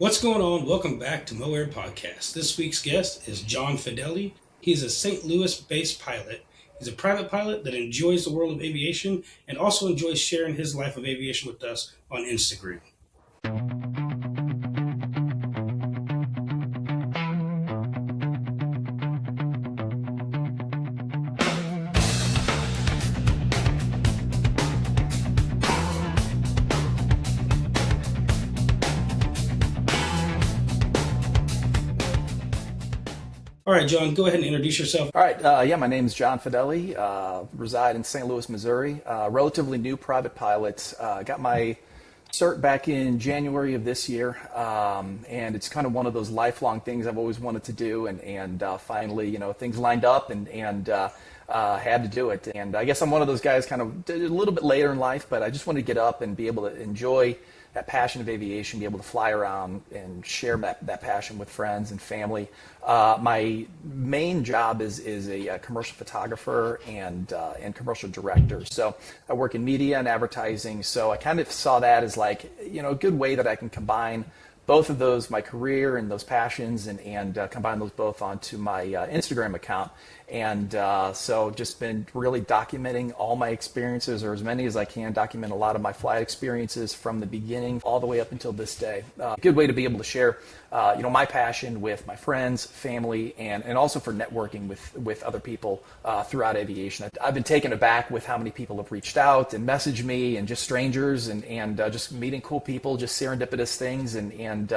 What's going on? Welcome back to Mo Air Podcast. This week's guest is John Fedele. He's a St. Louis-based pilot. He's a private pilot that enjoys the world of aviation and also enjoys sharing his life of aviation with us on Instagram. All right, John, go ahead and introduce yourself. All right, my name is John Fedele, reside in St. Louis, Missouri, relatively new private pilot. Got my cert back in January of this year, and it's kind of one of those lifelong things I've always wanted to do, and finally, things lined up and had to do it. And I guess I'm one of those guys kind of did it a little bit later in life, but I just wanted to get up and be able to enjoy that passion of aviation, be able to fly around and share that passion with friends and family. My main job is a commercial photographer and commercial director. So I work in media and advertising. So I kind of saw that as like, a good way that I can combine both of those, my career and those passions, and combine those both onto my Instagram account. And so just been really documenting all my experiences, or as many as I can, document a lot of my flight experiences from the beginning all the way up until this day. Good way to be able to share, my passion with my friends, family, and also for networking with other people throughout aviation. I've been taken aback with how many people have reached out and messaged me, and just strangers, and just meeting cool people, just serendipitous things, and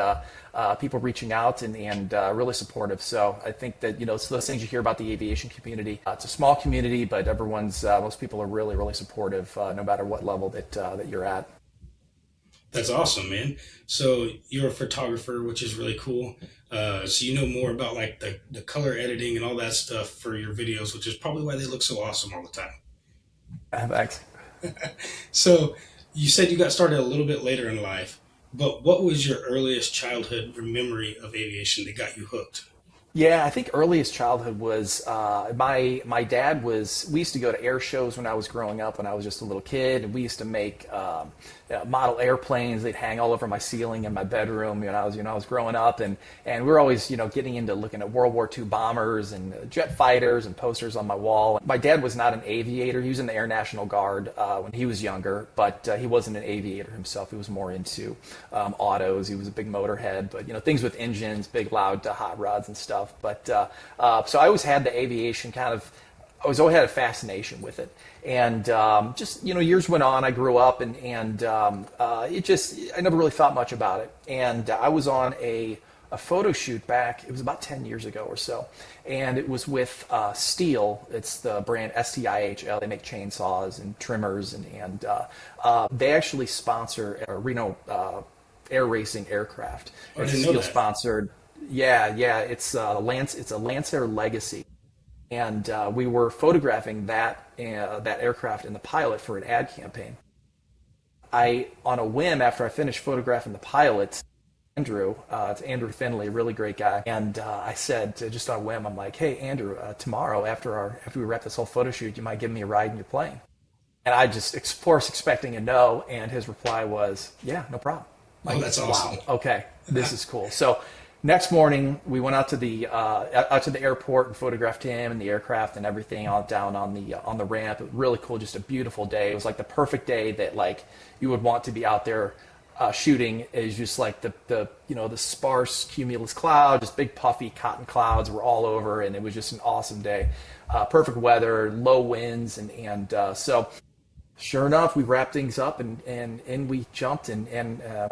people reaching out and really supportive. So I think that, it's those things you hear about the aviation community. It's a small community, but most people are really, really supportive, no matter what level that you're at. That's awesome, man. So you're a photographer, which is really cool. So you know more about like the color editing and all that stuff for your videos, which is probably why they look so awesome all the time. Thanks. So you said you got started a little bit later in life, but what was your earliest childhood memory of aviation that got you hooked? Yeah, I think earliest childhood was my dad we used to go to air shows when I was growing up, when I was just a little kid, and we used to make model airplanes. They'd hang all over my ceiling in my bedroom when I was growing up, and we were always getting into looking at World War II bombers and jet fighters and posters on my wall. My dad was not an aviator. He was in the Air National Guard when he was younger, but he wasn't an aviator himself. He was more into autos. He was a big motorhead, but things with engines, big loud hot rods and stuff. But so I always had the aviation I always had a fascination with it. And just, years went on, I grew up, and I never really thought much about it. And I was on a photo shoot back, it was about 10 years ago or so. And it was with Steel. It's the brand S.2. They make chainsaws and trimmers, and they actually sponsor a Reno Air Racing aircraft. I didn't know Steel that. sponsored. Yeah, it's a Lancer Legacy, and we were photographing that aircraft and the pilot for an ad campaign. On a whim, after I finished photographing the pilot, it's Andrew Finley, a really great guy, and I said, just on a whim, I'm like, hey Andrew, tomorrow after we wrap this whole photo shoot, you might give me a ride in your plane. And I just, of course, expecting a no, and his reply was, yeah, no problem. Oh, that's awesome. Wow, okay, this is cool. So next morning, we went out to the airport and photographed him and the aircraft and everything all down on the ramp. It was really cool, just a beautiful day. It was like the perfect day that like you would want to be out there shooting. Is just like the sparse cumulus cloud, just big puffy cotton clouds were all over, and it was just an awesome day. Perfect weather, low winds, and so. Sure enough, we wrapped things up and we jumped and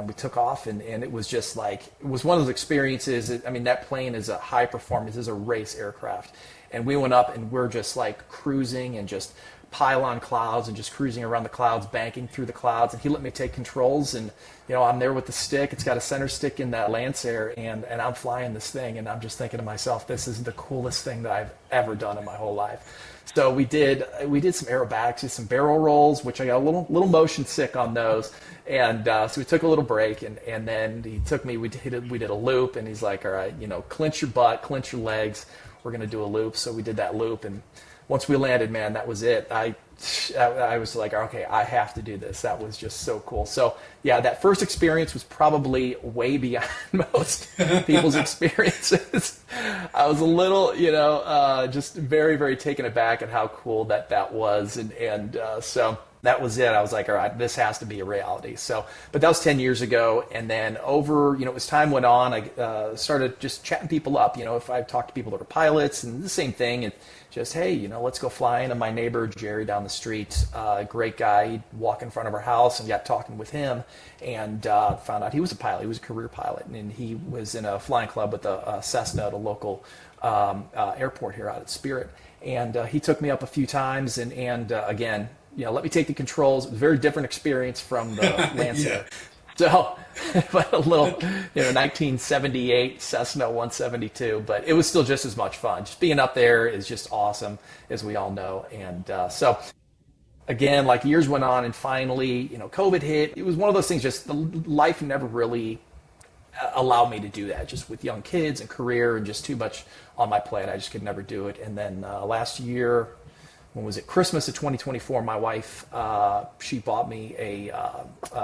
we took off, and it was just like, it was one of those experiences. I mean, that plane is a high performance, is a race aircraft. And we went up and we're just like cruising and just pylon clouds and just cruising around the clouds, banking through the clouds. And he let me take controls, and I'm there with the stick. It's got a center stick in that Lancer, and I'm flying this thing, and I'm just thinking to myself, this is the coolest thing that I've ever done in my whole life. So we did some aerobatics, some barrel rolls, which I got a little motion sick on those, and so we took a little break, and then he took me. We did a loop, and he's like, all right, clench your butt, clench your legs. We're gonna do a loop. So we did that loop, and once we landed, man, that was it. I I was like, okay, I have to do this. That was just so cool. So yeah, that first experience was probably way beyond most people's experiences. I was a little, just very, very taken aback at how cool that was, and so that was it. I was like, all right, this has to be a reality. So, but that was 10 years ago. And then as time went on, I started just chatting people up. If I talked to people that are pilots, and the same thing, and just, hey, let's go flying. And my neighbor, Jerry, down the street, great guy, he'd walk in front of our house and got talking with him, and found out he was a pilot. He was a career pilot, and he was in a flying club with a Cessna at a local airport here out at Spirit. And he took me up a few times, and again, let me take the controls. It was a very different experience from the Lancer. Yeah. So, but a little, 1978 Cessna 172, but it was still just as much fun. Just being up there is just awesome, as we all know. And so, again, like years went on, and finally, COVID hit. It was one of those things. Just life never really allowed me to do that. Just with young kids and career, and just too much on my plate, I just could never do it. And then last year, when was it? Christmas of 2024, my wife, she bought me a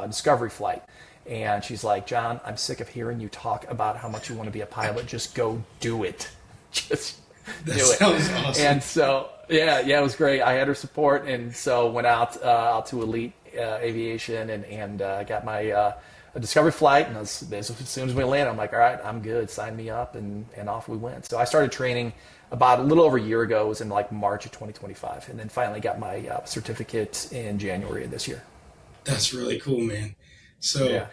Discovery flight. And she's like, John, I'm sick of hearing you talk about how much you want to be a pilot. Just go do it. Just do it. That sounds awesome. And so, yeah, it was great. I had her support. And so went out to Elite Aviation and got my a Discovery flight. And as soon as we landed, I'm like, all right, I'm good. Sign me up. And off we went. So I started training about a little over a year ago. It was in like March of 2025, and then finally got my certificate in January of this year. That's really cool, man. So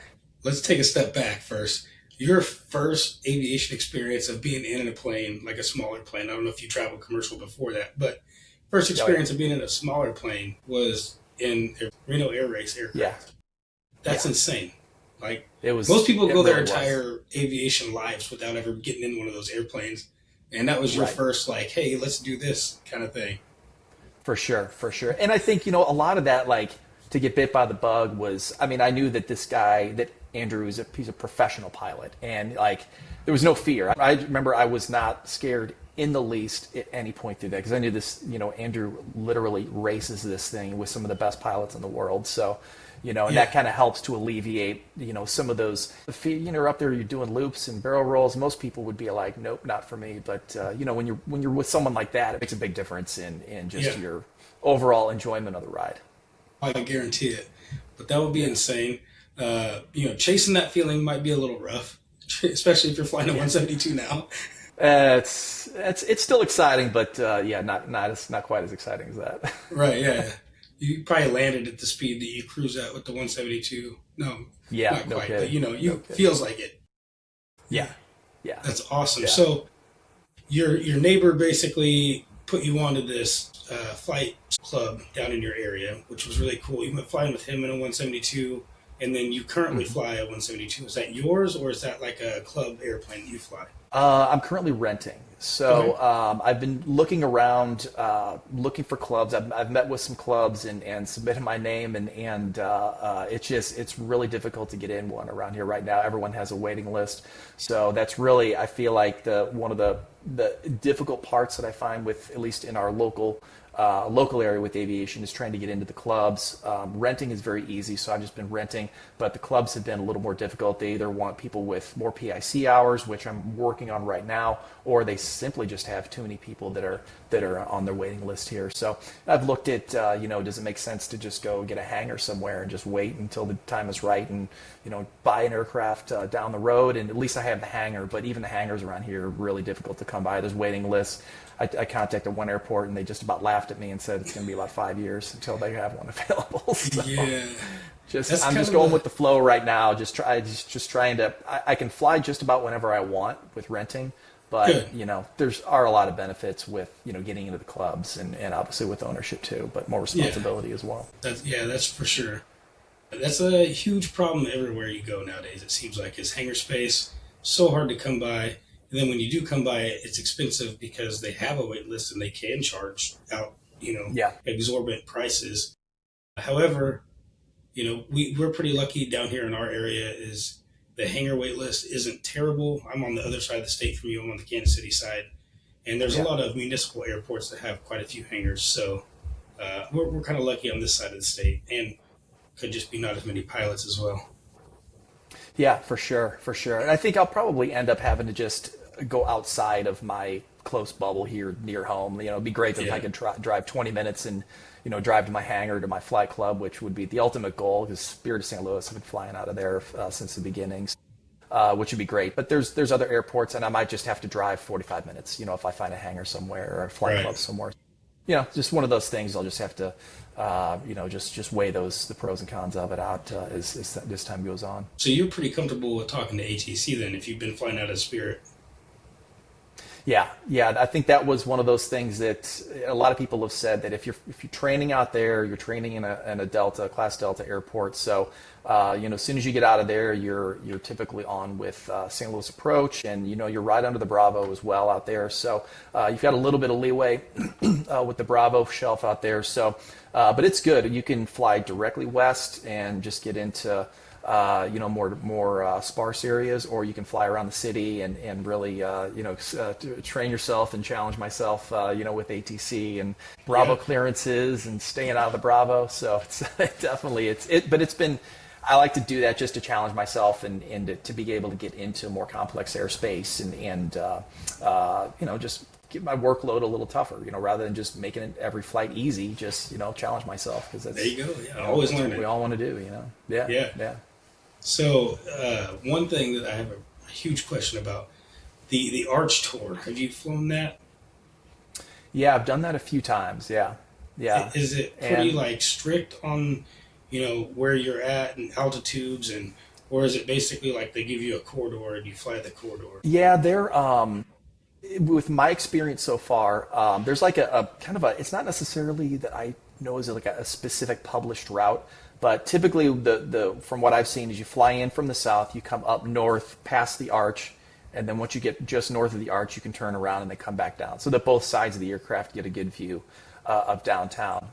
let's take a step back first. Your first aviation experience of being in a plane, like a smaller plane, I don't know if you traveled commercial before that, but first experience of being in a smaller plane was in a Reno Air Race aircraft. Yeah. That's insane. Like, it was, most people go really their entire aviation lives without ever getting in one of those airplanes. And that was your first, like, hey, let's do this kind of thing. For sure. And I think, a lot of that, like, to get bit by the bug was, I knew that this guy, that Andrew, he's a professional pilot. And, like, there was no fear. I remember I was not scared in the least at any point through that, because I knew this, Andrew literally races this thing with some of the best pilots in the world. So, and that kind of helps to alleviate, some of those, you're up there, you're doing loops and barrel rolls. Most people would be like, nope, not for me. But, when you're with someone like that, it makes a big difference in just your overall enjoyment of the ride. I guarantee it. But that would be insane. Chasing that feeling might be a little rough, especially if you're flying a 172 now. It's still exciting, but not quite as exciting as that. Right, yeah. You probably landed at the speed that you cruise at with the 172. No, not quite, but feels like it. Yeah. That's awesome. Yeah. So your neighbor basically put you onto this flight club down in your area, which was really cool. You went flying with him in a 172, and then you currently fly a 172. Is that yours, or is that like a club airplane that you fly? I'm currently renting. So I've been looking around, looking for clubs. I've met with some clubs and submitted my name, and it's really difficult to get in one around here right now. Everyone has a waiting list. So that's really, I feel like, one of the difficult parts that I find with, at least in our local area with aviation, is trying to get into the clubs. Renting is very easy, so I've just been renting, but the clubs have been a little more difficult. They either want people with more PIC hours, which I'm working on right now, or they simply just have too many people that are on their waiting list here. So I've looked at, does it make sense to just go get a hangar somewhere and just wait until the time is right and, buy an aircraft down the road, and at least I have the hangar, but even the hangars around here are really difficult to come by. There's waiting lists. I contacted one airport, and they just about laughed at me and said it's going to be about 5 years until they have one available. So I'm just going with the flow right now. Just trying to. I can fly just about whenever I want with renting, but there's a lot of benefits with getting into the clubs and obviously with ownership too, but more responsibility as well. That's for sure. That's a huge problem everywhere you go nowadays. It seems like is hangar space so hard to come by. And then when you do come by it, it's expensive because they have a wait list and they can charge out, exorbitant prices. However, we're pretty lucky down here in our area is the hangar wait list isn't terrible. I'm on the other side of the state from you. I'm on the Kansas City side. And there's a lot of municipal airports that have quite a few hangars. So We're kind of lucky on this side of the state, and could just be not as many pilots as well. Yeah, for sure, for sure. And I think I'll probably end up having to just go outside of my close bubble here near home. It'd be great if I Yeah, could drive 20 minutes and, drive to my hangar, to my flight club, which would be the ultimate goal because Spirit of St. Louis, I've been flying out of there since the beginnings, which would be great. But there's other airports, and I might just have to drive 45 minutes, if I find a hangar somewhere or a flight right. club somewhere. Just one of those things. I'll just have to, just weigh the pros and cons of it out as this time goes on. So you're pretty comfortable with talking to ATC then, if you've been flying out of Spirit. Yeah, yeah. I think that was one of those things that a lot of people have said that if you're training out there, you're training in a Delta class Delta airport. So as soon as you get out of there, you're typically on with St. Louis approach, and you're right under the Bravo as well out there. So you've got a little bit of leeway with the Bravo shelf out there. So, but it's good. You can fly directly west and just get into more sparse areas, or you can fly around the city and really train yourself and challenge myself with ATC and Bravo Yeah, clearances and staying out of the Bravo. So it's definitely but it's been, I like to do that just to challenge myself and to be able to get into more complex airspace and just get my workload a little tougher, rather than just making it every flight easy, just, challenge myself, because there that's, you go. Yeah, always that's what learning. we all want to do, Yeah, Yeah. yeah. So one thing that I have a huge question about, the Arch Tour. Have you flown that? Yeah, I've done that a few times. Yeah, yeah, Is it pretty and like strict on, where you're at and altitudes, and or is it basically like they give you a corridor and you fly the corridor? yeah, they're with my experience so far, there's like a kind of a. It's not necessarily that I know is like a specific published route, but typically the from what I've seen is you fly in from the south, you come up north past the arch, and then once you get just north of the arch, you can turn around and then come back down, so that both sides of the aircraft get a good view of downtown.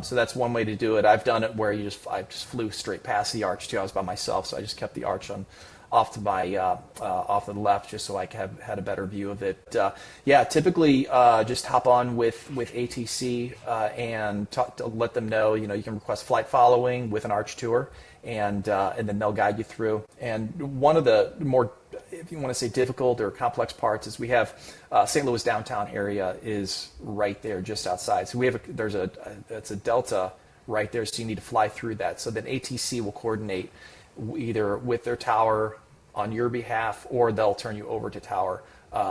So that's one way to do it. I've done it where I just flew straight past the arch too. I was by myself, so I just kept the arch on off to my off to the left, just so I had a better view of it. Yeah, typically just hop on with ATC and talk to let them know. You can request flight following with an arch tour, and then they'll guide you through. And one of the more, if you want to say, difficult or complex parts is we have St. Louis downtown area is right there just outside. So we have it's a Delta right there, so you need to fly through that. So then ATC will coordinate either with their tower on your behalf, or they'll turn you over to tower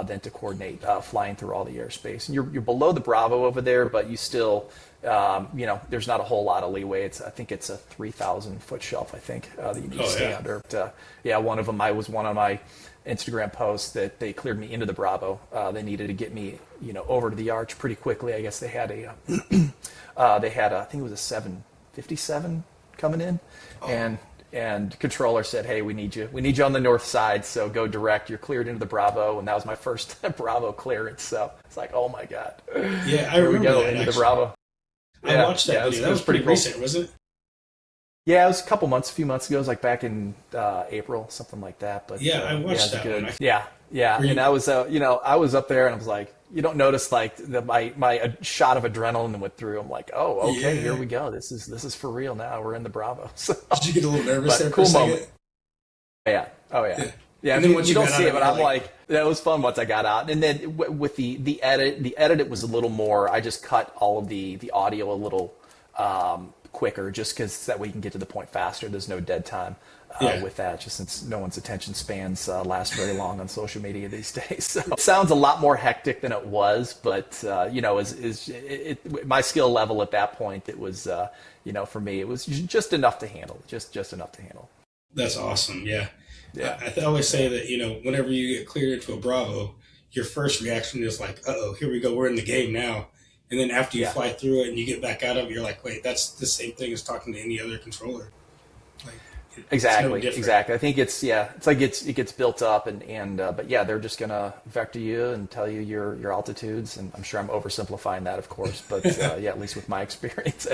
then to coordinate flying through all the airspace. And you're below the Bravo over there, but you still, there's not a whole lot of leeway. I think it's a 3,000 foot shelf, I think, that you need to Oh stay yeah, under. But, yeah, one of them, I was one on my Instagram posts that they cleared me into the Bravo. They needed to get me, over to the arch pretty quickly. I guess they had I think it was a 757 coming in, and controller said, "Hey, we need you on the north side. So go direct. You're cleared into the Bravo." And that was my first Bravo clearance. So it's like, oh my god, yeah. I here we remember go that into the actually. Bravo. I Yeah, watched that yeah, video. it That was was pretty pretty cool. recent, wasn't it? Yeah, it was a few months ago. It was like back in April, something like that. But Yeah, I yeah, it watched was that one. good. Yeah, yeah. Were And you? I was, I was up there, and I was like, you don't notice like my shot of adrenaline went through. I'm like, oh, okay, here Yeah. we go. This is for real now. We're in the Bravo. So, Did you get a little nervous but there for a cool second? moment. Yeah. Oh yeah. Yeah. Yeah. And If then you, once you you don't got out see it, of it, but you're I'm like, like, that was fun once I got out. And then with the edit, it was a little more. I just cut all of the audio a little quicker, just because that way you can get to the point faster. There's no dead time yeah. with that, just since no one's attention spans last very long on social media these days. So it sounds a lot more hectic than it was, but my skill level at that point, it was for me, it was just enough to handle, just enough to handle. That's awesome. Yeah. Yeah, I always say yeah, that, whenever you get cleared into a Bravo, your first reaction is like, uh oh, here we go. We're in the game now. And then after you yeah. fly through it and you get back out of it, you're like, wait, that's the same thing as talking to any other controller. Like, it's no Exactly, different. exactly. I think it's like it gets built up, and but yeah, they're just gonna vector you and tell you your altitudes, and I'm sure I'm oversimplifying that, of course, but yeah, at least with my experience,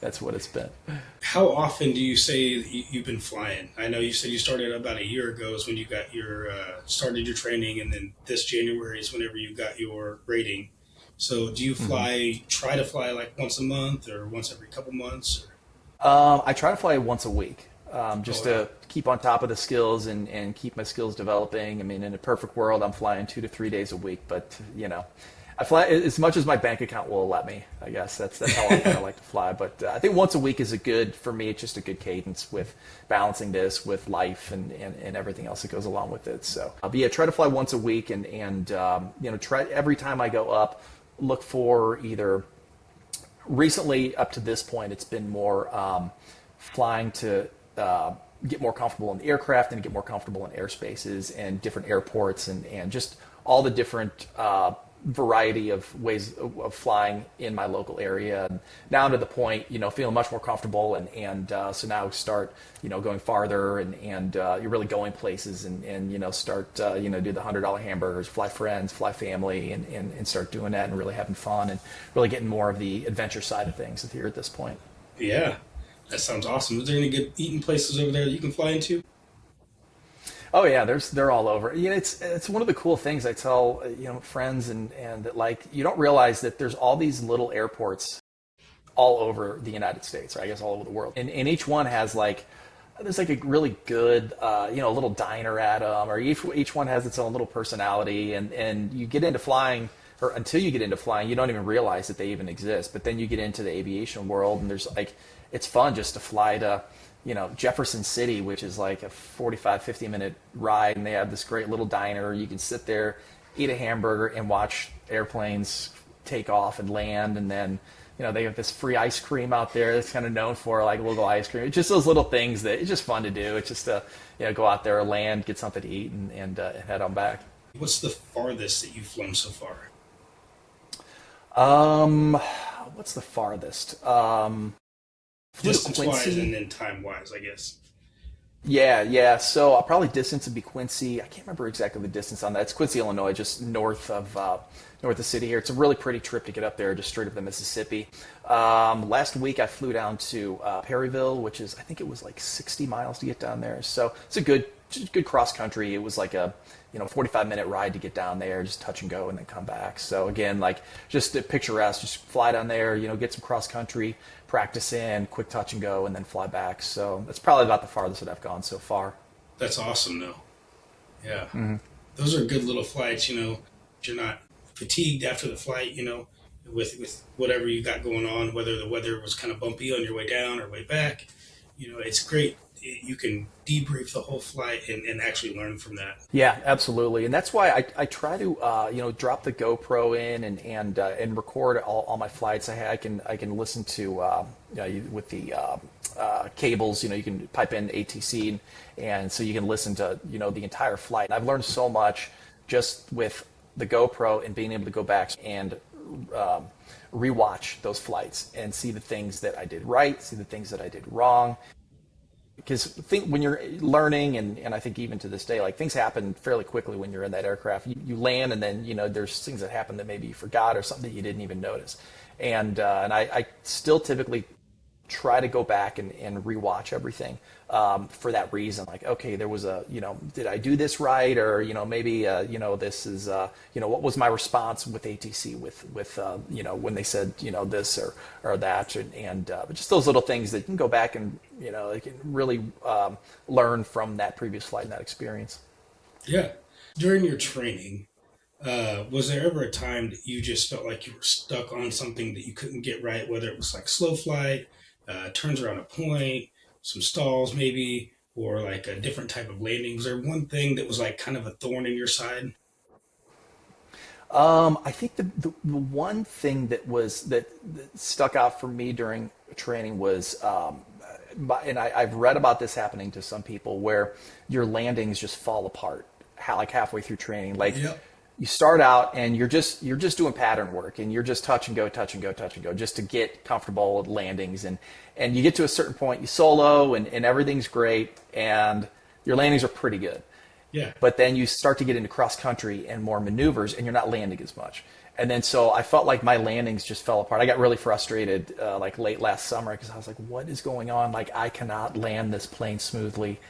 that's what it's been. How often do you say that you've been flying? I know you said you started about a year ago is when you got your started your training, and then this January is whenever you got your rating. So do you Hmm. try to fly like once a month or once every couple months? Or, I try to fly once a week, oh just wow. to keep on top of the skills and keep my skills developing. I mean, in a perfect world, I'm flying 2 to 3 days a week, but I fly as much as my bank account will let me. I guess that's how often I like to fly. But I think once a week is a good for me. It's just a good cadence with balancing this with life and everything else that goes along with it. So, but yeah, try to fly once a week and try every time I go up, look for either recently up to this point, it's been more flying to get more comfortable in the aircraft and get more comfortable in airspaces and different airports and just all the different variety of ways of flying in my local area. And now to the point, feeling much more comfortable and so now start, going farther and you're really going places and start, do the $100 hamburgers, fly friends, fly family and start doing that and really having fun and really getting more of the adventure side of things here at this point. Yeah, that sounds awesome. Is there any good eating places over there that you can fly into? Oh yeah, they're all over. It's one of the cool things I tell friends and that like you don't realize that there's all these little airports all over the United States, or I guess all over the world, and each one has like there's like a really good little diner at them, or each one has its own little personality, and you get into flying. Or until you get into flying, you don't even realize that they even exist. But then you get into the aviation world, and there's like, it's fun just to fly to Jefferson City, which is like a 45, 50-minute ride, and they have this great little diner. You can sit there, eat a hamburger, and watch airplanes take off and land, and then they have this free ice cream out there that's kind of known for like local ice cream. It's just those little things that it's just fun to do. It's just to go out there, land, get something to eat, and head on back. What's the farthest that you've flown so far? Um, what's the farthest? Flew to Distance wise and Quincy. then time wise, I guess. Yeah, yeah. So probably distance would be Quincy. I can't remember exactly the distance on that. It's Quincy, Illinois, just north of the city here. It's a really pretty trip to get up there, just straight up the Mississippi. Last week I flew down to Perryville, which is I think it was like 60 miles to get down there. So it's a good cross country. It was like a 45-minute ride to get down there, just touch and go, and then come back. So again, like just to picturesque, just fly down there, get some cross country practice in, quick touch and go, and then fly back. So that's probably about the farthest that I've gone so far. That's awesome, though. Yeah, those are good little flights. If you're not fatigued after the flight, with whatever you got going on, whether the weather was kind of bumpy on your way down or way back, it's great. You can debrief the whole flight and actually learn from that. Yeah, absolutely, and that's why I try to drop the GoPro in and record all my flights. I can listen to with the cables. You can pipe in ATC and so you can listen to the entire flight. And I've learned so much just with the GoPro and being able to go back and um, rewatch those flights and see the things that I did right, see the things that I did wrong, because think when you're learning and I think even to this day like things happen fairly quickly when you're in that aircraft. You land and then there's things that happen that maybe you forgot or something that you didn't even notice, and I still typically try to go back and rewatch everything for that reason. Like, okay, there was did I do this right? Or, maybe, this is, what was my response with ATC with when they said, this or that. But just those little things that you can go back and, they can really learn from that previous flight and that experience. Yeah. During your training, was there ever a time that you just felt like you were stuck on something that you couldn't get right, whether it was like slow flight, turns around a point, some stalls maybe, or like a different type of landing? Was there one thing that was like kind of a thorn in your side? I think the one thing that stuck out for me during training was, and I've read about this happening to some people where your landings just fall apart, like halfway through training. Like Yep. you start out and you're just doing pattern work and you're just touch and go, touch and go, touch and go, just to get comfortable with landings and you get to a certain point, you solo and everything's great and your landings are pretty good. Yeah. But then you start to get into cross country and more maneuvers and you're not landing as much. And then so I felt like my landings just fell apart. I got really frustrated like late last summer because I was like, what is going on? Like I cannot land this plane smoothly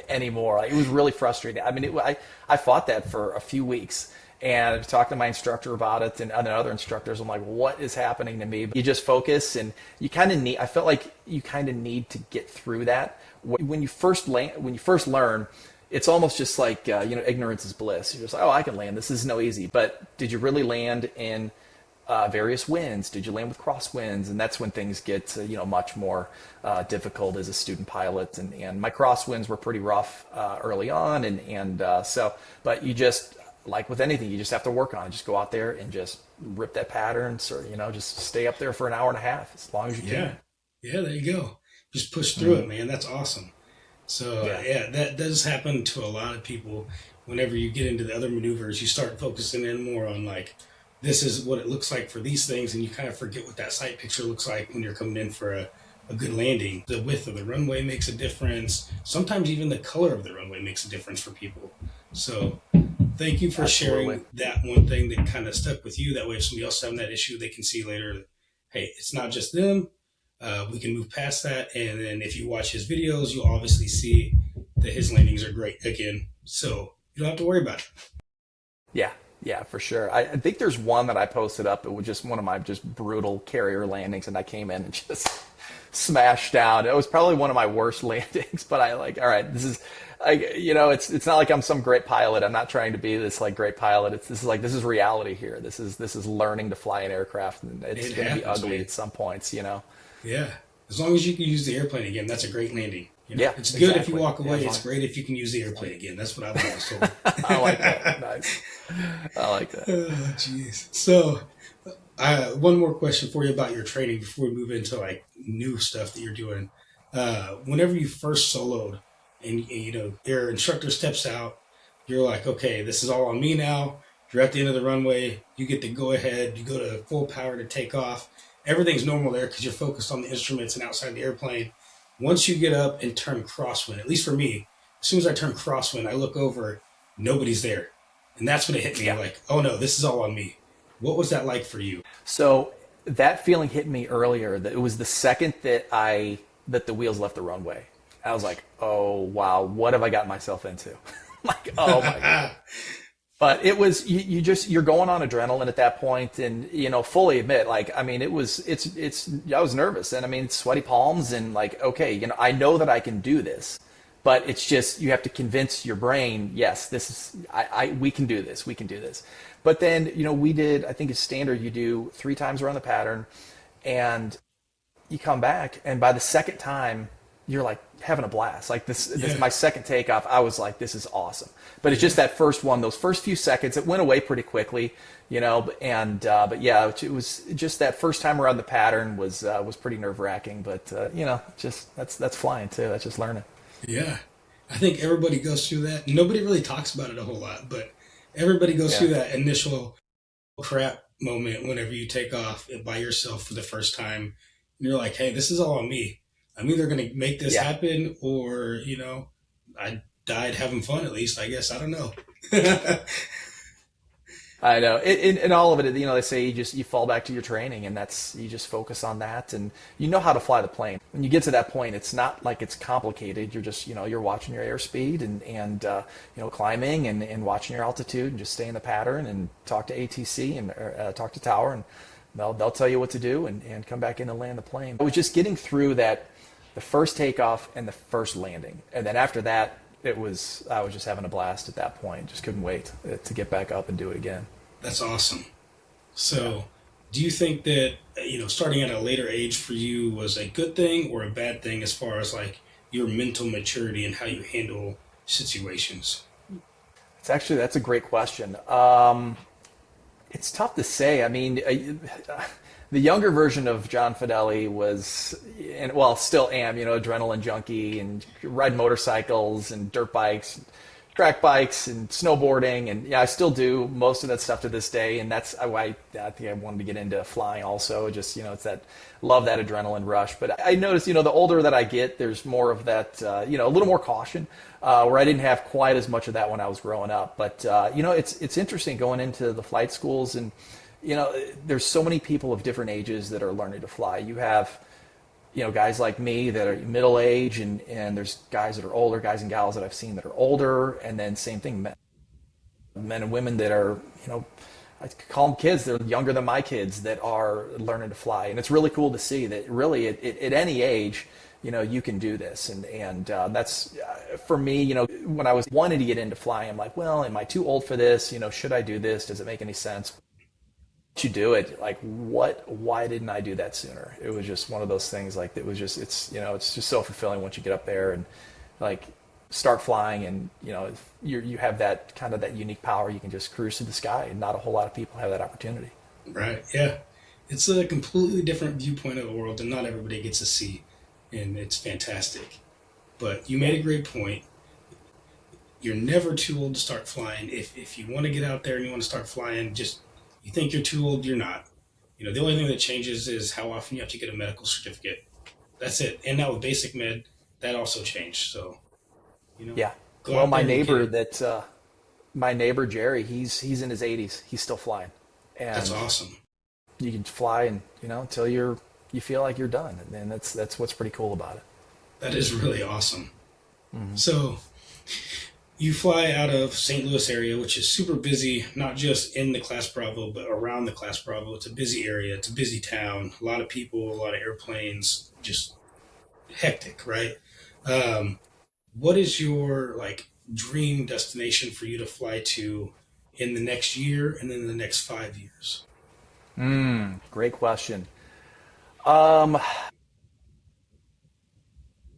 anymore. Like, it was really frustrating. I mean, I fought that for a few weeks. And I talked to my instructor about it and other instructors. I'm like, what is happening to me? But you just focus and you kind of need, I felt like you kind of need to get through that. When you first learn, it's almost just like, ignorance is bliss. You're just like, oh, I can land. This is no easy. But did you really land in various winds? Did you land with crosswinds? And that's when things get much more difficult as a student pilot. And my crosswinds were pretty rough early on, but you just like with anything, you just have to work on it. Just go out there and just rip that pattern. So just stay up there for an hour and a half as long as you can. Yeah, there you go. Just push through it, man. That's awesome. So Yeah. that does happen to a lot of people. Whenever you get into the other maneuvers, you start focusing in more on like this is what it looks like for these things, and you kind of forget what that sight picture looks like when you're coming in for a good landing. The width of the runway makes a difference. Sometimes even the color of the runway makes a difference for people. So thank you for Absolutely. sharing that one thing that kind of stuck with you. That way, if somebody else having that issue, they can see later that, hey, it's not just them. We can move past that. And then if you watch his videos, you'll obviously see that his landings are great again. So you don't have to worry about it. Yeah, yeah, for sure. I think there's one that I posted up. It was just one of my just brutal carrier landings, and I came in and just smashed down. It was probably one of my worst landings, but I like, all right, it's not like I'm some great pilot. I'm not trying to be this like great pilot. This is reality here. This is learning to fly an aircraft, and it's It going to be happens, ugly man. at some points. Yeah. As long as you can use the airplane again, that's a great landing. Yeah, It's good if you exactly. walk Yeah, away. It's great if you can use the airplane again. That's what I've always told. I like that. Nice. I like that. Oh, jeez. So, one more question for you about your training before we move into like new stuff that you're doing. Whenever you first soloed and your instructor steps out, you're like, okay, this is all on me now. You're at the end of the runway. You get to go ahead. You go to full power to take off. Everything's normal there because you're focused on the instruments and outside the airplane. Once you get up and turn crosswind, at least for me, as soon as I turn crosswind, I look over, nobody's there. And that's when it hit me Yeah. like, oh no, this is all on me. What was that like for you? So that feeling hit me earlier. That it was the second that the wheels left the runway. I was like, oh wow, what have I got myself into? Like, oh my god. But it was you're going on adrenaline at that point, and fully admit, like, I mean, it's I was nervous, and I mean, sweaty palms, and like, okay, I know that I can do this, but it's just you have to convince your brain, yes, this is we can do this, we can do this. But then we did, I think it's standard, you do 3 times around the pattern, and you come back, and by the second time, you're like having a blast. Like this Yeah, my second takeoff, I was like, this is awesome. But it's just yeah, that first one, those first few seconds, it went away pretty quickly, but yeah, it was just that first time around the pattern was pretty nerve wracking. But just that's flying too. That's just learning. yeah. I think everybody goes through that. Nobody really talks about it a whole lot, but everybody goes Yeah, through that initial crap moment whenever you take off by yourself for the first time. And you're like, hey, this is all on me. I'm either going to make this yeah. happen or, I died having fun at least, I guess. I don't know. I know. In all of it, they say you fall back to your training, and that's you just focus on that, and you know how to fly the plane. When you get to that point, it's not like it's complicated. You're just you're watching your airspeed and climbing and watching your altitude and just stay in the pattern and talk to ATC and talk to tower, and they'll tell you what to do and come back in and land the plane. I was just getting through that, the first takeoff and the first landing, and then after that, I was just having a blast at that point. Just couldn't wait to get back up and do it again. That's awesome. Yeah. So, do you think that, starting at a later age for you was a good thing or a bad thing as far as like your mental maturity and how you handle situations? That's a great question. It's tough to say. I mean, the younger version of John Fedele was, and well, still am, adrenaline junkie and ride motorcycles and dirt bikes, track bikes and snowboarding, and yeah, I still do most of that stuff to this day, and that's why I think I wanted to get into flying also. Just it's that love that adrenaline rush. But I noticed, the older that I get, there's more of that, a little more caution, where I didn't have quite as much of that when I was growing up. But it's interesting going into the flight schools, and there's so many people of different ages that are learning to fly. You have guys like me that are middle age, and there's guys that are older, guys and gals that I've seen that are older, and then same thing, men and women that are, I call them kids. They're younger than my kids that are learning to fly, and it's really cool to see that really at any age, you can do this, and that's for me. When I was wanting to get into flying, I'm like, well, am I too old for this? Should I do this? Does it make any sense? Once you do it, like, what? Why didn't I do that sooner? It was just one of those things. Like, it was just, it's just so fulfilling once you get up there and like start flying, and you have that kind of that unique power. You can just cruise through the sky, and not a whole lot of people have that opportunity. Right. Yeah. It's a completely different viewpoint of the world that not everybody gets to see, and it's fantastic. But you made a great point. You're never too old to start flying. If you want to get out there and you want to start flying, just you think you're too old, you're not. The only thing that changes is how often you have to get a medical certificate. That's it. And now with basic med, that also changed. So, you know, Yeah. go Well, out there and get it. my neighbor Jerry, he's in his 80s. He's still flying, That's and awesome. you can fly, and until you feel like you're done, and that's what's pretty cool about it. That is really awesome. So you fly out of St. Louis area, which is super busy, not just in the Class Bravo, but around the Class Bravo. It's a busy area. It's a busy town. A lot of people, a lot of airplanes, just hectic, right? Um, what is your like dream destination for you to fly to in the next year and then the next 5 years? Great question. Um,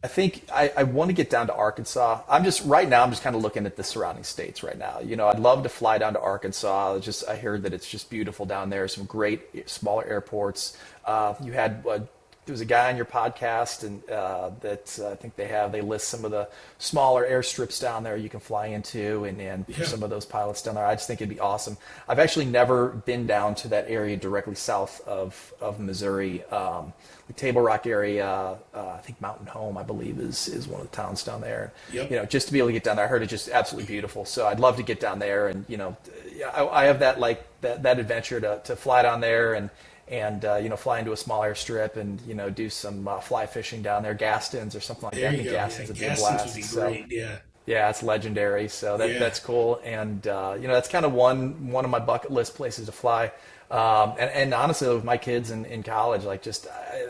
I think I want to get down to Arkansas. I'm just kind of looking at the surrounding states right now. I'd love to fly down to Arkansas. I heard that it's just beautiful down there. Some great smaller airports. You had there was a guy on your podcast, and that I think they list some of the smaller airstrips down there you can fly into, and for Yeah. some of those pilots down there, I just think it'd be awesome. I've actually never been down to that area directly south of Missouri. The Table Rock area, I think Mountain Home, I believe, is one of the towns down there. Yep. Just to be able to get down there, I heard it's just absolutely beautiful. So I'd love to get down there, and I have that like that adventure to fly down there, and fly into a small airstrip, and do some fly fishing down there, Gaston's or something like that. There I you think go. Yeah. Gaston's would be a Gaston's would blast. be So great. Yeah. yeah, it's legendary. So Yeah. that's cool, and that's kind of one of my bucket list places to fly. And honestly, with my kids in college, like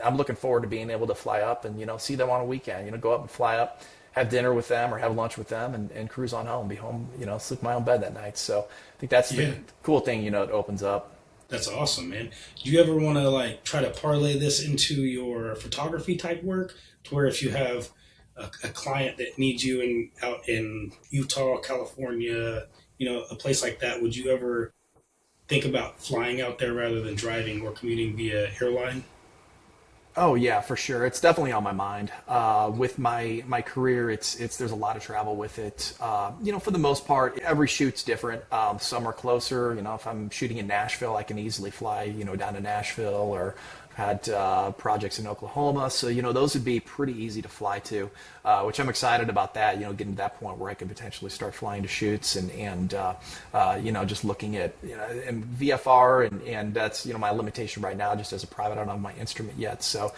I'm looking forward to being able to fly up and see them on a weekend. Go up and fly up, have dinner with them or have lunch with them, and cruise on home. Be home, sleep in my own bed that night. So I think that's Yeah. the cool thing. It opens up. That's awesome, man. Do you ever want to like try to parlay this into your photography type work, to where if you have a client that needs you out in Utah, California, a place like that, would you ever think about flying out there rather than driving or commuting via airline? Oh yeah, for sure. It's definitely on my mind. With my career, it's there's a lot of travel with it. For the most part, every shoot's different. Some are closer. If I'm shooting in Nashville, I can easily fly down to Nashville, or had projects in Oklahoma. So those would be pretty easy to fly to, which I'm excited about that. Getting to that point where I could potentially start flying to shoots, and just looking at and VFR, and that's my limitation right now, just as a private. I don't have my instrument yet, so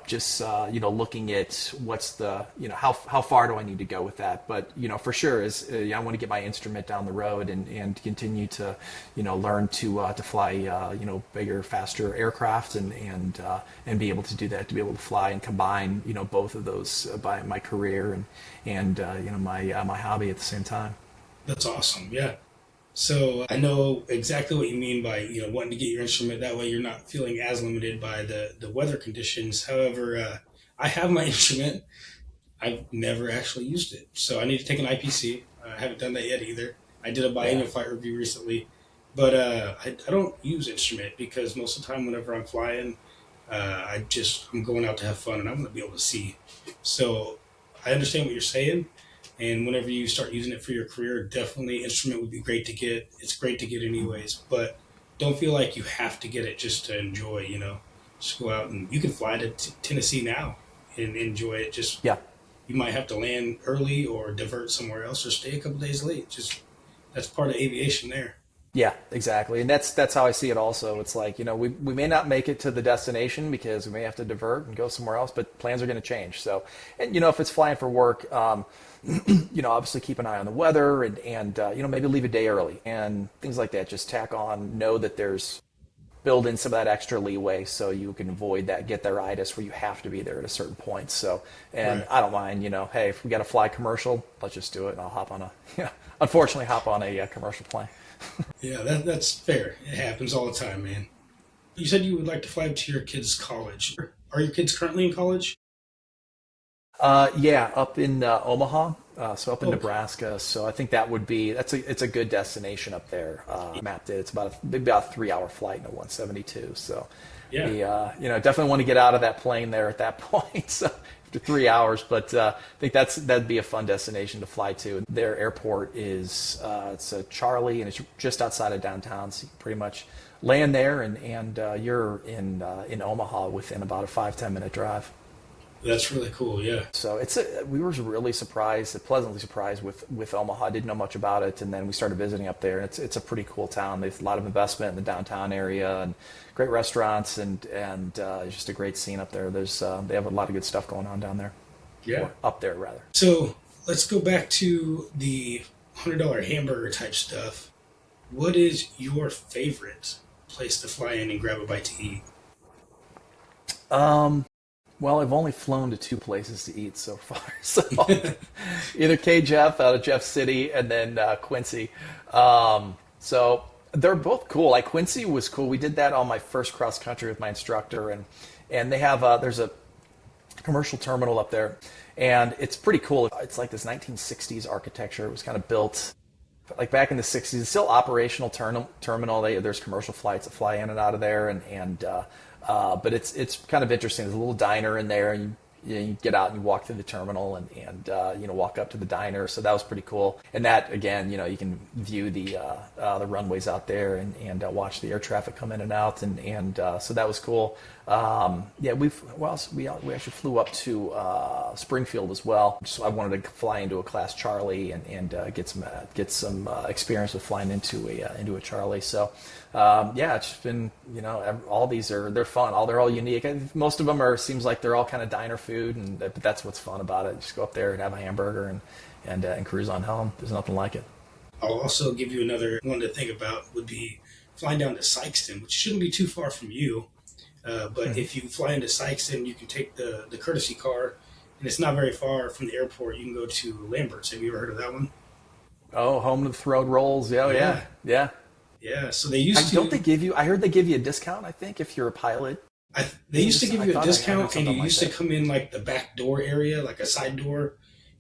just looking at what's the how far do I need to go with that. But for sure is I want to get my instrument down the road, and continue to learn to fly bigger, faster aircraft, and be able to do that, to be able to fly and combine both of those by my career and my hobby at the same time. That's awesome. Yeah. So I know exactly what you mean by wanting to get your instrument. That way you're not feeling as limited by the weather conditions. However, I have my instrument. I've never actually used it, so I need to take an IPC. I haven't done that yet either. I did a Yeah. biennial flight review recently, but I don't use instrument because most of the time whenever I'm flying, I'm going out to have fun and I want to be able to see. So I understand what you're saying, and whenever you start using it for your career, definitely instrument would be great to get. It's great to get anyways, but don't feel like you have to get it just to enjoy. Just go out and you can fly to Tennessee now and enjoy it. Just Yeah. you might have to land early or divert somewhere else or stay a couple days late. Just that's part of aviation there. Yeah, exactly. And that's how I see it also. It's like, we may not make it to the destination because we may have to divert and go somewhere else, but plans are going to change. So, and if it's flying for work, obviously keep an eye on the weather and maybe leave a day early and things like that. Just tack on, know that there's build in some of that extra leeway so you can avoid that get there itis where you have to be there at a certain point. So, and Right. I don't mind, hey, if we got to fly commercial, let's just do it and I'll hop on unfortunately hop on a commercial plane. Yeah, that's fair. It happens all the time, man. You said you would like to fly to your kids' college. Are your kids currently in college? Yeah, up in Omaha, so up in Okay. Nebraska. So I think it's a good destination up there. Mapped it. It's about a 3 hour flight in a 172. So Yeah, definitely want to get out of that plane there at that point. So after 3 hours, but I think that'd be a fun destination to fly to. Their airport is it's a Charlie, and it's just outside of downtown. So you can pretty much land there, and you're in Omaha within about a 5-10 minute drive. that's really cool. Yeah. So we were really surprised, pleasantly surprised with Omaha. Didn't know much about it, and then we started visiting up there. And it's a pretty cool town. There's a lot of investment in the downtown area and great restaurants and it's just a great scene up there. They have a lot of good stuff going on down there, Yeah. or up there rather. So let's go back to the $100 hamburger type stuff. What is your favorite place to fly in and grab a bite to eat? Well, I've only flown to two places to eat so far. So either KJeff out of Jeff City and then Quincy. So they're both cool. Like Quincy was cool. We did that on my first cross country with my instructor, and they have there's a commercial terminal up there, and it's pretty cool. It's like this 1960s architecture. It was kind of built like back in the 60s. It's still operational terminal. There's commercial flights that fly in and out of there, but it's kind of interesting. There's a little diner in there, and you get out and you walk through the terminal and walk up to the diner. So that was pretty cool. And that again, you can view the runways out there and watch the air traffic come in and out, and so that was cool. Yeah, we actually flew up to Springfield as well. I wanted to fly into a Class Charlie and get some experience with flying into a Charlie. So yeah, it's just been all they're fun. They're all unique. Most of them seems like they're all kind of diner food, but that's what's fun about it. Just go up there and have a hamburger and cruise on home. There's nothing like it. I'll also give you another one to think about would be flying down to Sykeston, which shouldn't be too far from you. But if you fly into Sykeston, you can take the courtesy car, and it's not very far from the airport. You can go to Lambert's. Have you ever heard of that one? Oh, home to the throat rolls. Yeah, Yeah. yeah. Yeah. So they used Don't to. they give you? I heard they give you a discount. I think if you're a pilot. They used to give I you a thought I heard discount, and something you like used to that. come in like the back door area, like a side door,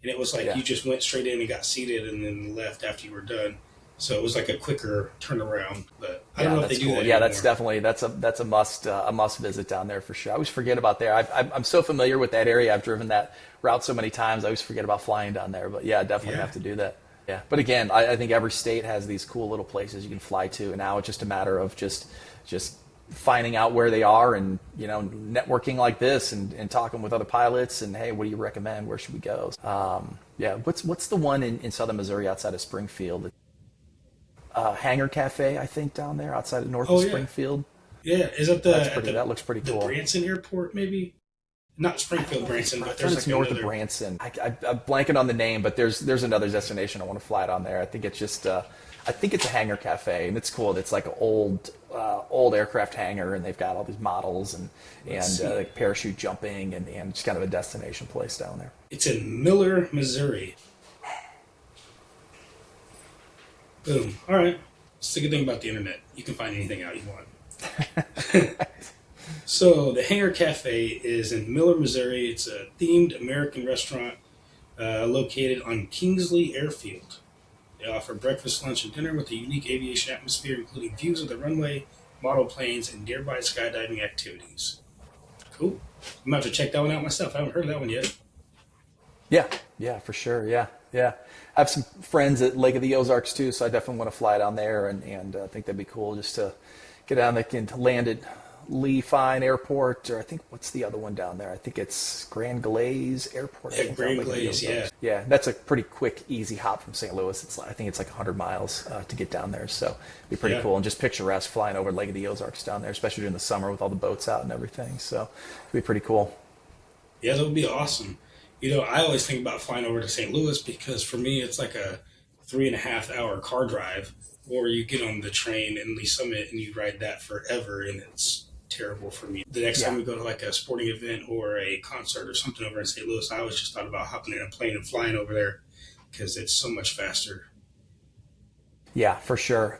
and it was like Yeah. you just went straight in and got seated, and then left after you were done. So it was like a quicker turnaround. But I don't Yeah, know if they that's do cool. that Yeah, anymore. that's definitely that's a must visit down there for sure. I always forget about there. I'm so familiar with that area. I've driven that route so many times. I always forget about flying down there. But yeah, I definitely Yeah. have to do that. Yeah, but again, I think every state has these cool little places you can fly to, and now it's just a matter of just finding out where they are and networking like this and talking with other pilots and hey, what do you recommend? Where should we go? Yeah, what's the one in southern Missouri outside of Springfield? Hangar Cafe, I think, down there outside of north of Oh yeah. Springfield. Yeah, is that That looks pretty the cool. Branson Airport? Maybe not Springfield, Branson, I but thought there's it's like north of another. Branson. I'm blanking on the name, but there's another destination I want to fly it on there. I think it's just I think it's a hangar cafe, and it's cool. It's like an old aircraft hangar, and they've got all these models Let's see. like parachute jumping and just kind of a destination place down there. It's in Miller, Missouri. Boom. All right. It's the good thing about the internet. You can find anything out you want. So the Hangar Cafe is in Miller, Missouri. It's a themed American restaurant located on Kingsley Airfield. They offer breakfast, lunch, and dinner with a unique aviation atmosphere, including views of the runway, model planes, and nearby skydiving activities. Cool. I'm going to have to check that one out myself. I haven't heard of that one yet. Yeah, for sure. Yeah. I have some friends at Lake of the Ozarks too, so I definitely want to fly down there, and I think that'd be cool just to get down there and Lee Fine Airport, or I think what's the other one down there? I think it's Grand Glaze Airport. I Yeah, think Grand Glaze, yeah. Yeah, that's a pretty quick, easy hop from St. Louis. I think it's like 100 miles to get down there, so it'd be pretty Yeah. cool. And just picturesque flying over Lake of the Ozarks down there, especially during the summer with all the boats out and everything. So it'd be pretty cool. Yeah, that would be awesome. I always think about flying over to St. Louis because for me, it's like a 3.5 hour car drive, or you get on the train in Lee Summit and you ride that forever, and it's terrible for me. The next time Yeah. we go to like a sporting event or a concert or something over in St. Louis, I always just thought about hopping in a plane and flying over there because it's so much faster. Yeah, for sure.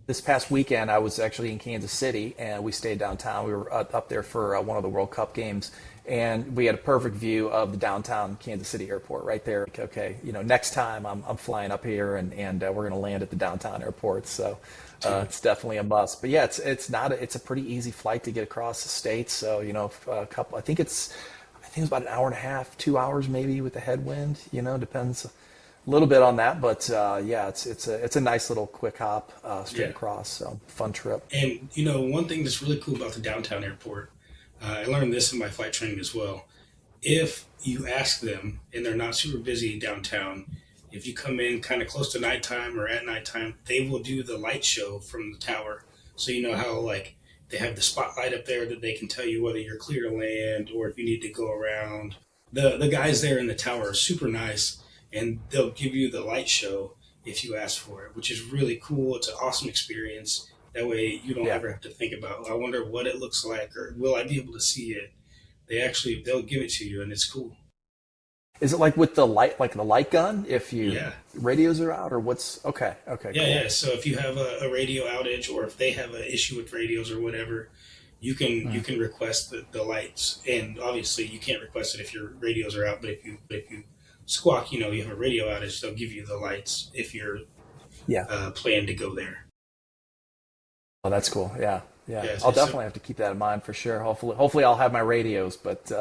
This past weekend, I was actually in Kansas City, and we stayed downtown. We were up there for one of the World Cup games, and we had a perfect view of the downtown Kansas City airport right there. Like, okay, next time I'm flying up here, and we're going to land at the downtown airport. So it's definitely a must. But yeah, it's a pretty easy flight to get across the states. So a couple. I think it's about an hour and a half, 2 hours maybe with the headwind. Depends a little bit on that, but yeah, it's a nice little quick hop straight Yeah. across. So fun trip. And one thing that's really cool about the downtown airport, I learned this in my flight training as well. If you ask them and they're not super busy downtown, if you come in kind of close to nighttime or at nighttime, they will do the light show from the tower. So you know how like they have the spotlight up there that they can tell you whether you're clear to land or if you need to go around. The guys there in the tower are super nice, and they'll give you the light show if you ask for it, which is really cool. It's an awesome experience. That way you don't Yeah. ever have to think about, I wonder what it looks like or will I be able to see it. They'll give it to you, and it's cool. Is it like with the light, like the light gun, if you Yeah. radios are out, or what's? Okay, okay, Yeah, cool. yeah. So if you have a radio outage or if they have an issue with radios or whatever, you can request the lights. And obviously you can't request it if your radios are out, but if you squawk, you have a radio outage, they'll give you the lights if you're Yeah. planned to go there. Oh, that's cool. Yeah, yeah. Yeah, I'll it's definitely have to keep that in mind for sure. Hopefully I'll have my radios, but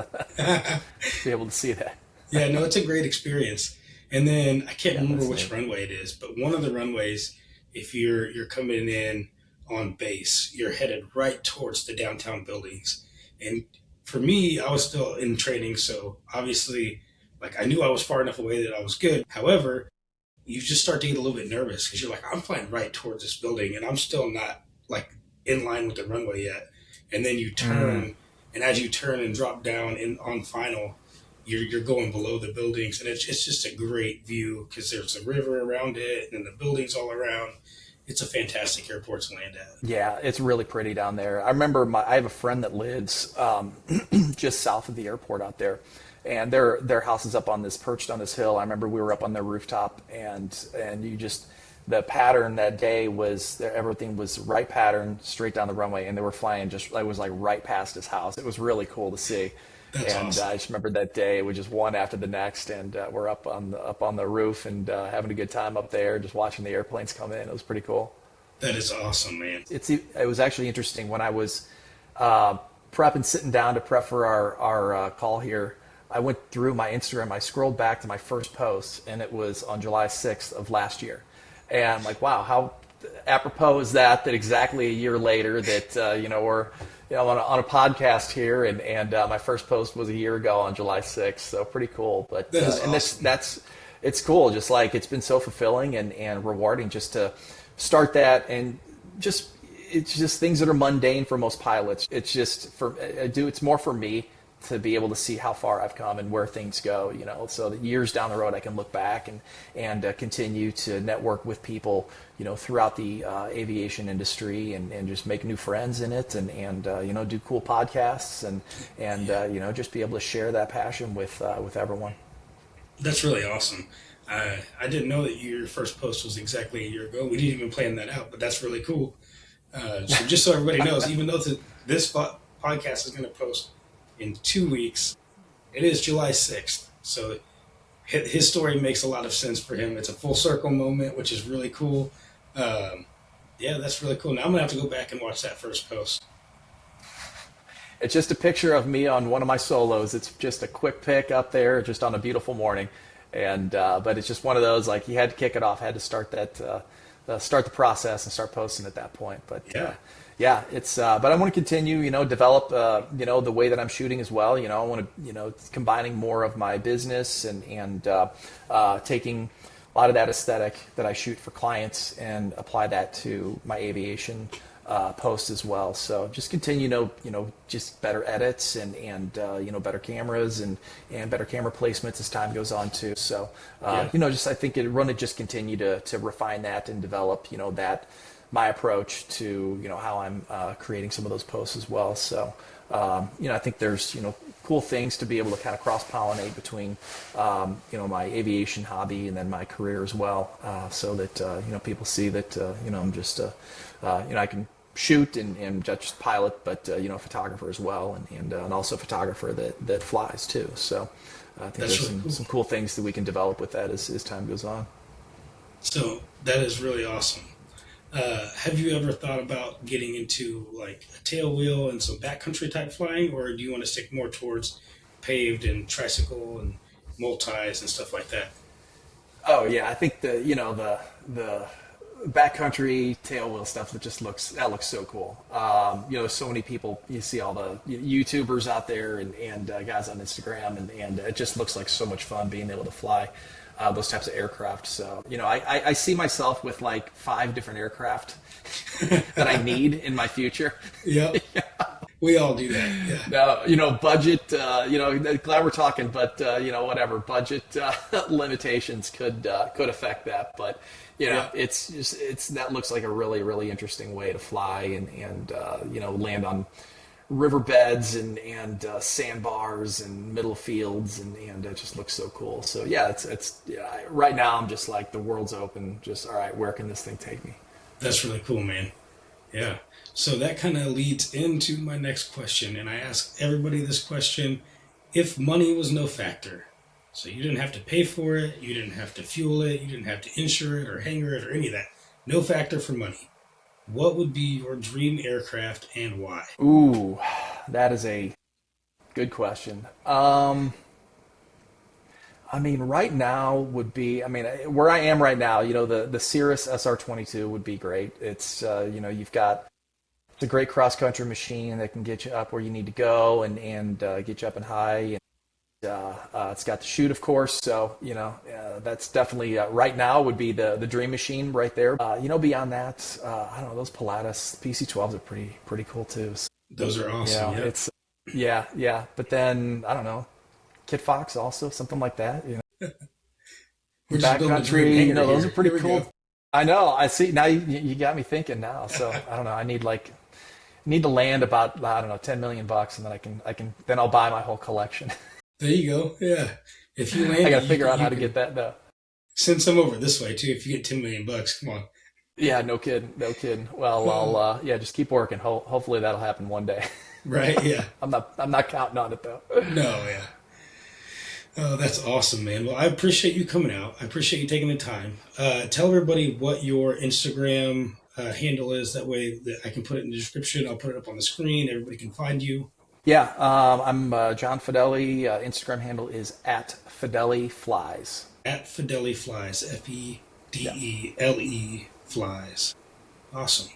be able to see that. Yeah, no, it's a great experience. And then I can't Yeah, remember that's which neat. runway it is, but one of the runways, if you're coming in on base, you're headed right towards the downtown buildings. And for me, I was still in training, so obviously, like I knew I was far enough away that I was good. However, you just start to get a little bit nervous because you're like, I'm flying right towards this building, and I'm still not like in line with the runway yet. And then you Mm. turn, and as you turn and drop down in on final, you're going below the buildings, and it's just a great view because there's a river around it and the buildings all around. It's a fantastic airport to land at. Yeah, it's really pretty down there. I remember I have a friend that lives just south of the airport out there, and their house is up on this perched on this hill. I remember we were up on their rooftop, and you just the pattern that day was there, everything was right pattern straight down the runway, and they were flying just it was like right past his house. It was really cool to see. That's And awesome. I just remember that day it was just one after the next, and we're up on the roof and having a good time up there, just watching the airplanes come in. It was pretty cool. That is awesome, man. It was actually interesting when I was prepping, sitting down to prep for our call here. I went through my Instagram. I scrolled back to my first post, and it was on July 6th of last year. And I'm like, wow, how apropos is that? That exactly a year later, that we're on a podcast here, and my first post was a year ago on July 6th. So pretty cool. But That is and awesome. that's it's cool. Just like it's been so fulfilling and rewarding just to start that, and just it's just things that are mundane for most pilots. It's just it's more for me to be able to see how far I've come and where things go, so that years down the road I can look back and continue to network with people, throughout the aviation industry, and just make new friends in it, and do cool podcasts, and just be able to share that passion with everyone. That's really awesome. I didn't know that your first post was exactly a year ago. We didn't even plan that out, but that's really cool. So just so everybody knows, even though this podcast is going to post in 2 weeks, it is July 6th. So his story makes a lot of sense for him. It's a full circle moment, which is really cool. Yeah, that's really cool. Now I'm going to have to go back and watch that first post. It's just a picture of me on one of my solos. It's just a quick pic up there, just on a beautiful morning, and but it's just one of those, like, you had to kick it off, had to start start the process and start posting at that point. But Yeah. yeah, it's but I want to continue, develop the way that I'm shooting as well. I want to combining more of my business and taking a lot of that aesthetic that I shoot for clients and apply that to my aviation posts as well. So just continue, just better edits and better cameras and better camera placements as time goes on too. So just I think it want to just continue to refine that and develop that my approach to how I'm creating some of those posts as well. So I think there's cool things to be able to kind of cross-pollinate between my aviation hobby and then my career as well, so that people see that I'm just I can shoot and just pilot, but a photographer as well, and also a photographer that flies too. So I think That's there's really cool. some cool things that we can develop with that as time goes on. So that is really awesome. Have you ever thought about getting into like a tail wheel and some backcountry type flying, or do you want to stick more towards paved and tricycle and multis and stuff like that? Oh yeah, I think the backcountry tail wheel stuff that looks so cool. So many people, you see all the YouTubers out there and guys on Instagram, and it just looks like so much fun being able to fly those types of aircraft. So I see myself with like 5 different aircraft that I need in my future. Yeah. We all do that. Yeah. Now, budget, glad we're talking, but, whatever, budget limitations could affect that. But, it's that looks like a really, really interesting way to fly and land on riverbeds and sandbars and middle fields, and it just looks so cool. So, right now I'm just like, the world's open. Just, all right, where can this thing take me? That's really cool, man. Yeah. So that kind of leads into my next question. And I ask everybody this question: if money was no factor, so you didn't have to pay for it, you didn't have to fuel it, you didn't have to insure it or hangar it or any of that, no factor for money, what would be your dream aircraft and why? Ooh, that is a good question. Right now would be, where I am right now, the Cirrus SR-22 would be great. It's, you've got, it's a great cross-country machine that can get you up where you need to go and get you up and high. And it's got the chute, of course. So, that's definitely, right now would be the dream machine right there. Beyond that, I don't know, those Pilatus PC-12s are pretty cool too. So, Those are awesome. it's, yeah. But then, I don't know, Kit Fox also, something like that. We're just building a dream Backcountry, hangar those here. are pretty Here we cool. go. I know. I see. Now you got me thinking now. So I don't know. I need to land about, I don't know, $10 million, and then then I'll buy my whole collection. There you go. Yeah. If you land, I got to figure out how to get that though. Send some over this way too. If you get $10 million, come on. Yeah, no kidding. Well, I'll just keep working. Hopefully that'll happen one day. Right? Yeah. I'm not counting on it though. No. Yeah. Oh, that's awesome, man. Well, I appreciate you coming out. I appreciate you taking the time. Tell everybody what your Instagram handle is. That way that I can put it in the description. I'll put it up on the screen. Everybody can find you. Yeah, I'm John Fedele. Instagram handle is @FedeleFlies. @FedeleFlies. FEDELE flies. Awesome.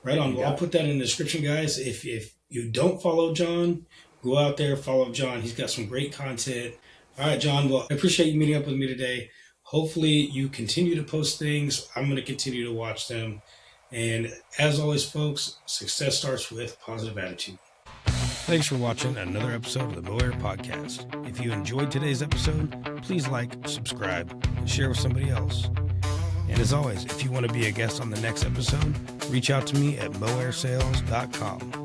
Right on. Well, I'll put that in the description, guys. If you don't follow John, go out there, follow John. He's got some great content. All right, John. Well, I appreciate you meeting up with me today. Hopefully you continue to post things. I'm going to continue to watch them. And as always, folks, success starts with positive attitude. Thanks for watching another episode of the Mo Air Podcast. If you enjoyed today's episode, please like, subscribe, and share with somebody else. And as always, if you want to be a guest on the next episode, reach out to me at moairsales.com.